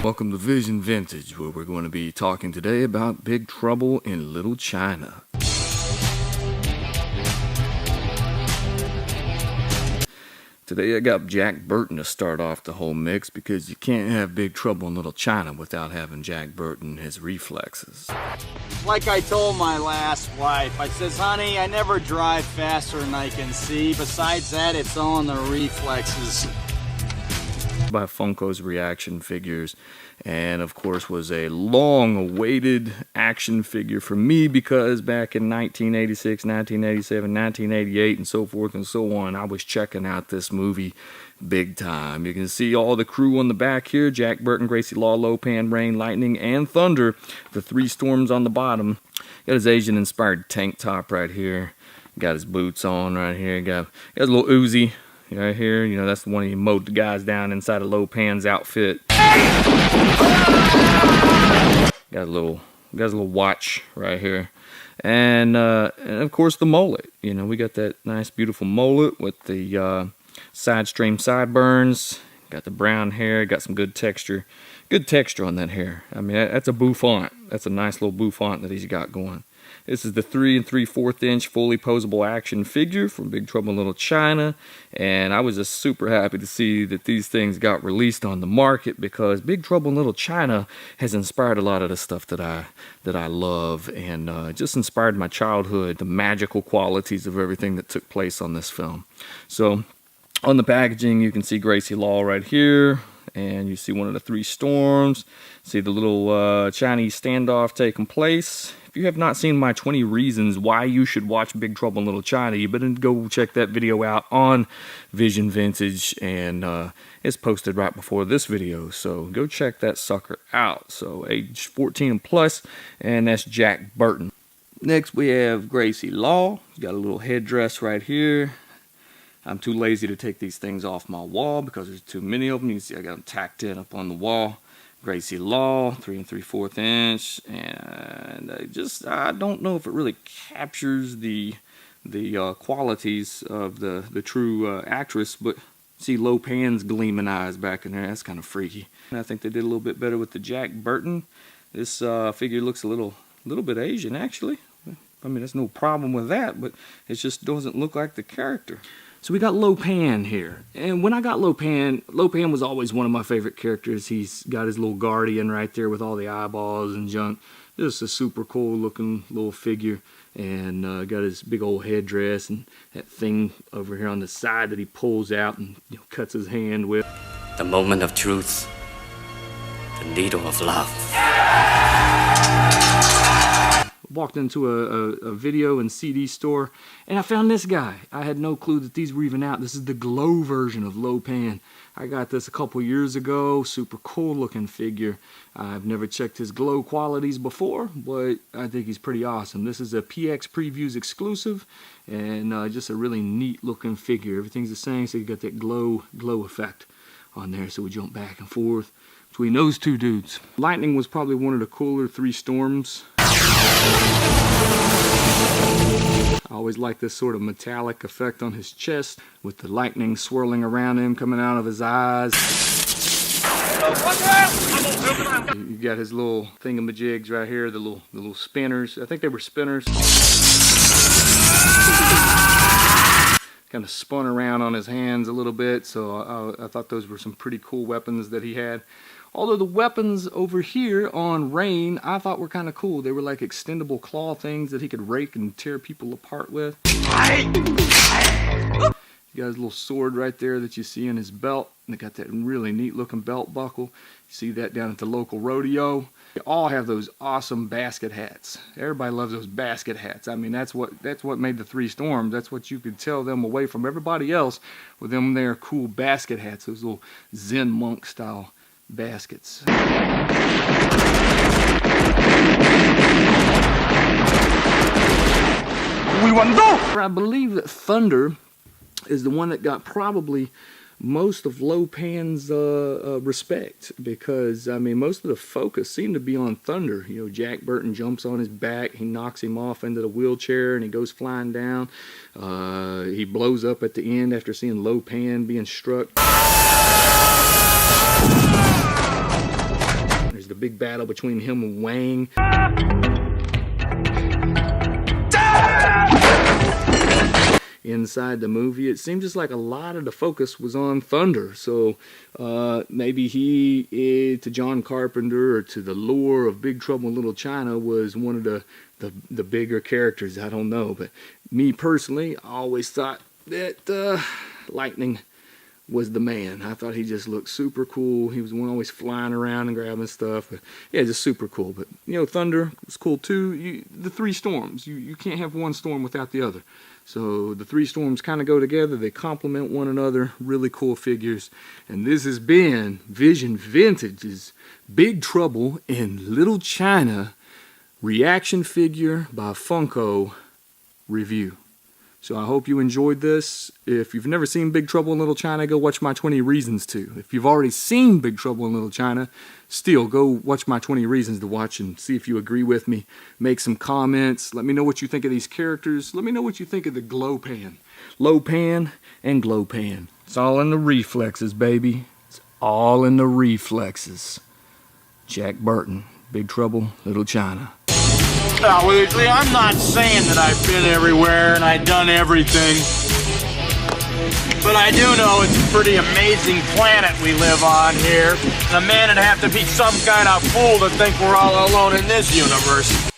Welcome to Vision Vintage, where we're going to be talking today about Big Trouble in Little China. Today I got Jack Burton to start off the whole mix because you can't have Big Trouble in Little China without having Jack Burton, his reflexes. Like I told my last wife, I says, honey, I never drive faster than I can see. Besides that, it's on the reflexes. By Funko's reaction figures, and of course was a long-awaited action figure for me because back in 1986, 1987, 1988, and so forth and so on, I was checking out this movie big time. You can see all the crew on the back here: Jack Burton, Gracie Law, Lopan, Rain, Lightning, and Thunder. The three storms on the bottom. Got his Asian-inspired tank top right here. Got his boots on right here. Got his little Uzi right here. You know, that's the one he mowed the guys down inside of Lopan's outfit. Got a little watch right here, and of course the mullet. You know, we got that nice, beautiful mullet with the side stream sideburns. Got the brown hair. Got some good texture on that hair. I mean, that's a bouffant. That's a nice little bouffant that he's got going. This is the 3 3/4 inch fully posable action figure from Big Trouble in Little China, and I was just super happy to see that these things got released on the market because Big Trouble in Little China has inspired a lot of the stuff that I love, and just inspired my childhood, the magical qualities of everything that took place on this film. So on the packaging you can see Gracie Law right here, and you see one of the three storms. See the little Chinese standoff taking place. If you have not seen my 20 reasons why you should watch Big Trouble in Little China, you better go check that video out on Vision Vintage, and it's posted right before this video, so go check that sucker out. So age 14 and plus, and that's Jack Burton. Next we have Gracie Law. Got a little headdress right here. I'm too lazy to take these things off my wall because there's too many of them. You can see I got them tacked in up on the wall. Gracie Law, 3 3/4 inch, and I don't know if it really captures the qualities of the true actress, but see Lopan's gleaming eyes back in there. That's kind of freaky. And I think they did a little bit better with the Jack Burton. This figure looks a little bit Asian, actually. I mean, there's no problem with that, but it just doesn't look like the character. So we got Lopan here, and when I got Lopan was always one of my favorite characters. He's got his little guardian right there with all the eyeballs and junk. Just a super cool looking little figure, and got his big old headdress and that thing over here on the side that he pulls out and cuts his hand with. The moment of truth, the needle of love. Walked into a video and CD store, and I found this guy. I had no clue that these were even out. This is the glow version of Lopan. I got this a couple years ago. Super cool looking figure. I've never checked his glow qualities before, but I think he's pretty awesome. This is a PX Previews exclusive, and just a really neat looking figure. Everything's the same, so you got that glow effect on there, so we jump back and forth between those two dudes. Lightning was probably one of the cooler three storms. I always like this sort of metallic effect on his chest with the lightning swirling around him, coming out of his eyes. You got his little thingamajigs right here, the little spinners. I think they were spinners. Kind of spun around on his hands a little bit, so I thought those were some pretty cool weapons that he had. Although the weapons over here on Rain, I thought were kind of cool. They were like extendable claw things that he could rake and tear people apart with. You got his little sword right there that you see in his belt. And they got that really neat looking belt buckle. You see that down at the local rodeo. They all have those awesome basket hats. Everybody loves those basket hats. I mean, that's what made the three storms. That's what you could tell them away from everybody else with them their cool basket hats. Those little Zen monk style baskets. I believe that Thunder is the one that got probably most of Lopan's respect, because I mean most of the focus seemed to be on Thunder. You know, Jack Burton jumps on his back, he knocks him off into the wheelchair, and he goes flying down. He blows up at the end after seeing Lopan being struck. big battle between him and Wang. Inside the movie, it seemed just like a lot of the focus was on Thunder. So maybe he, to John Carpenter or to the lore of Big Trouble in Little China, was one of the bigger characters. I don't know, but me personally, I always thought that Lightning was the man. I thought he just looked super cool. He was the one always flying around and grabbing stuff. But yeah, just super cool. But you know, Thunder was cool too. The three storms. You can't have one storm without the other. So the three storms kind of go together. They complement one another. Really cool figures. And this has been Vision Vintage's Big Trouble in Little China reaction figure by Funko review. So I hope you enjoyed this. If you've never seen Big Trouble in Little China, go watch my 20 Reasons to. If you've already seen Big Trouble in Little China, still go watch my 20 Reasons to watch and see if you agree with me. Make some comments. Let me know what you think of these characters. Let me know what you think of the glow pan. Low pan and glow pan. It's all in the reflexes, baby. It's all in the reflexes. Jack Burton, Big Trouble, Little China. Now, Weasley, I'm not saying that I've been everywhere and I've done everything, but I do know it's a pretty amazing planet we live on here. And a man would have to be some kind of fool to think we're all alone in this universe.